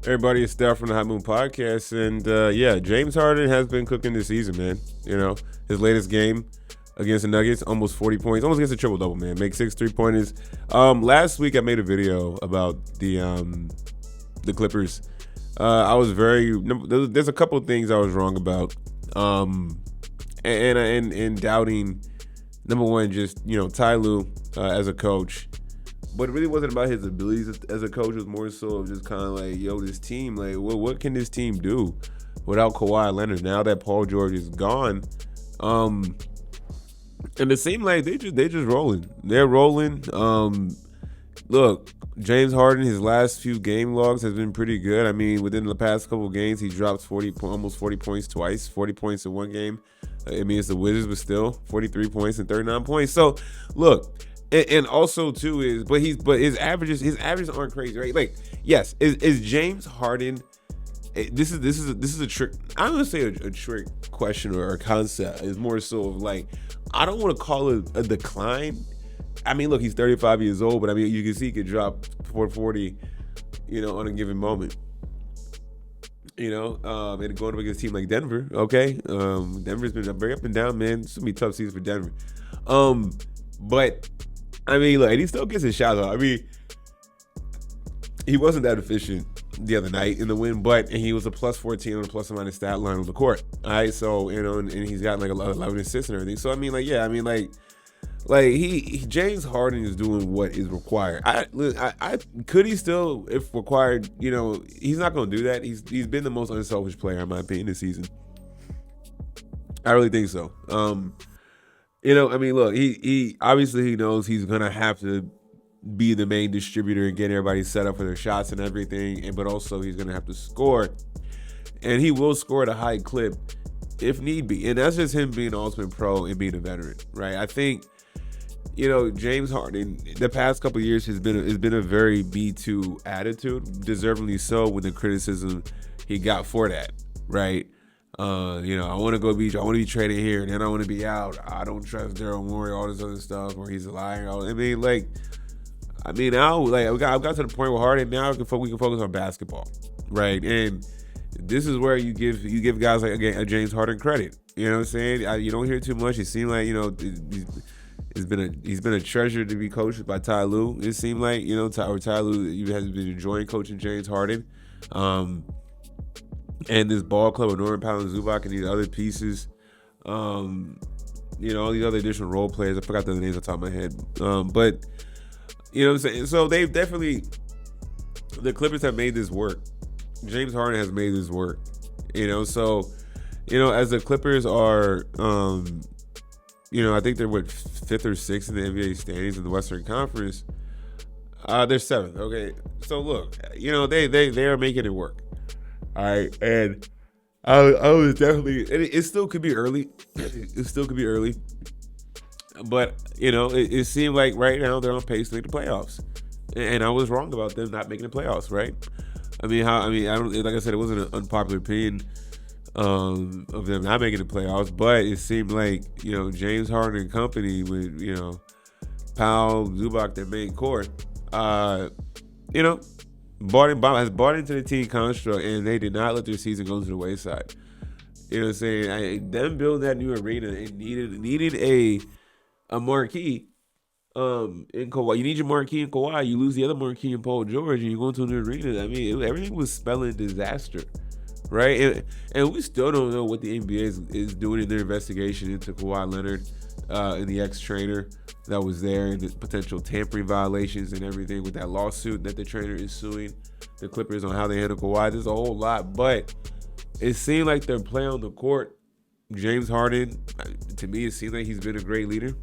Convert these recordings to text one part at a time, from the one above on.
Everybody, it's Steph from the Hot Moon Podcast, and James Harden has been cooking this season, man. You know, his latest game against the Nuggets, almost 40 points, almost against a triple double, man. Make 6 3-pointers. Last week I made a video about the Clippers. I was there's a couple of things I was wrong about, and doubting. Number one, just Ty Lue as a coach. But it really wasn't about his abilities as a coach. It was more so of just kind of like, this team, like, what can this team do without Kawhi Leonard now that Paul George is gone? And it seemed like they just rolling. They're rolling. Look, James Harden, his last few game logs has been pretty good. I mean, within the past couple of games, he dropped almost 40 points twice, 40 points in one game. I mean, it's the Wizards, but still 43 points and 39 points. So, look. And also too his averages aren't crazy, right? Like, yes, is James Harden? This is a trick. I don't want to say a trick question or a concept. It's more so of like, I don't want to call it a decline. I mean, look, he's 35 years old, but I mean, you can see he could drop 440, on a given moment. And going up against a team like Denver, okay. Denver's been very up and down, man. It's gonna be a tough season for Denver. But I mean, look, and he still gets his shots off. I mean, he wasn't that efficient the other night in the win, but he was a plus 14 on a plus or minus stat line on the court. All right, so and he's got like 11 assists and everything. So I mean, James Harden is doing what is required. I could he still, if required, he's not going to do that. He's been the most unselfish player in my opinion this season. I really think so. Look, he obviously he knows he's gonna have to be the main distributor and get everybody set up for their shots and everything, but also he's gonna have to score, and he will score at a high clip if need be, and that's just him being an ultimate pro and being a veteran, right? I think James Harden the past couple of years has been a very B2 attitude, deservingly so, with the criticism he got for that, right? I want to be traded here, and then I want to be out. I don't trust Daryl Morey, all this other stuff, or he's a liar. Now, I've got to the point where Harden now we can focus on basketball, right? And this is where you give guys like a James Harden credit. You know what I'm saying? You don't hear too much. It seemed like he's been a treasure to be coached by Ty Lue. It seemed like Ty Lue has been enjoying coaching James Harden. And this ball club with Norman Powell and Zubac and these other pieces, all these other additional role players. I forgot the other names on top of my head. But you know what I'm saying? So they've definitely, the Clippers have made this work. James Harden has made this work. So as the Clippers are, I think they're 5th or 6th in the NBA standings in the Western Conference. They're 7th. Okay. So look, they are making it work. All right, and I was definitely. It still could be early. It still could be early, but it seemed like right now they're on pace to make the playoffs, and I was wrong about them not making the playoffs. Right? I don't. Like I said, it wasn't an unpopular opinion of them not making the playoffs, but it seemed like James Harden and company with Powell, Zubac, their main core, has bought into the team construct, and they did not let their season go to the wayside. You know what I'm saying? Them building that new arena, it needed a marquee in Kawhi. You need your marquee in Kawhi. You lose the other marquee in Paul George, and you go into a new arena. I mean, everything was spelling disaster, right? And we still don't know what the NBA is doing in their investigation into Kawhi Leonard and the ex-trainer that was there, and the potential tampering violations and everything with that lawsuit that the trainer is suing the Clippers on how they handle Kawhi. There's a whole lot, but it seemed like their play on the court, James Harden, to me, it seems like he's been a great leader.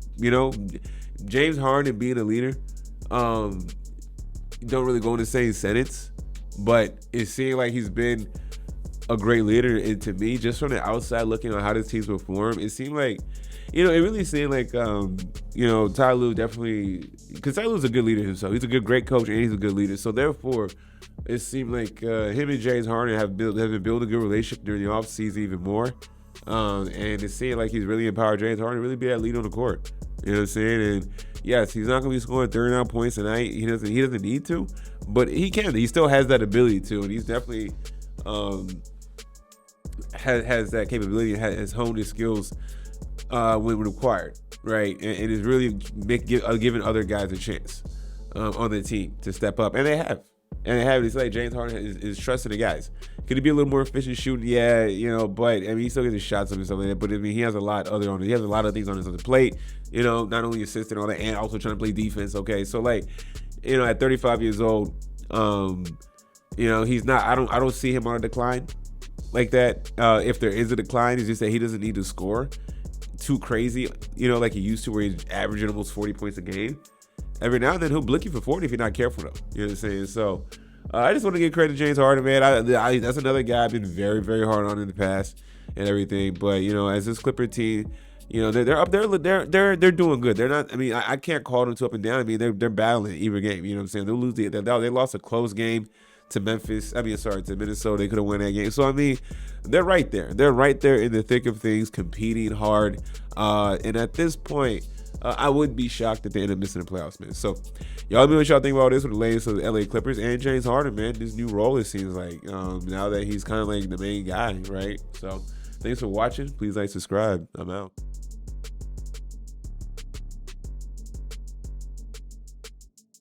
James Harden being a leader, don't really go in the same sentence, but it seemed like he's been a great leader. And to me, just from the outside looking on how this team's performed, it seemed like it really seemed like, Ty Lue definitely, because Ty Lue's a good leader himself. He's a great coach, and he's a good leader. So therefore, it seemed like him and James Harden have been building a good relationship during the offseason even more. And it seemed like he's really empowered James Harden to really be that lead on the court. You know what I'm saying? And yes, he's not going to be scoring 39 points a night. He doesn't need to, but he can. He still has that ability to, and he's definitely has that capability and has honed his skills when required, right? And is really giving other guys a chance on the team to step up, and they have. And they have. It's like James Harden is trusting the guys. Could he be a little more efficient shooting? Yeah, but I mean, he still gets his shots up and stuff like that. But I mean, he has a lot he has a lot of things on his other plate. Not only assisting all that and also trying to play defense. Okay, so like, at 35 years old, he's not. I don't see him on a decline like that. If there is a decline, it's just that he doesn't need to score too crazy. Like he used to, where he's averaging almost 40 points a game. Every now and then he'll blick you for 40 if you're not careful, though. You know what I'm saying? So I just want to give credit to James Harden, man. That's another guy I've been very, very hard on in the past and everything. But as this Clipper team, they're up there. They're doing good. They're not. I mean, I can't call them too up and down. I mean, they're battling either game. You know what I'm saying? They'll lose. They lost a close game to Memphis. To Minnesota. They could have won that game. So I mean, they're right there. They're right there in the thick of things, competing hard. And at this point, I wouldn't be shocked if they end up missing the playoffs, man. So, y'all, let me know what y'all think about this with the latest of the LA Clippers and James Harden, man. This new role, it seems like, now that he's kind of like the main guy, right? So, thanks for watching. Please like, subscribe. I'm out.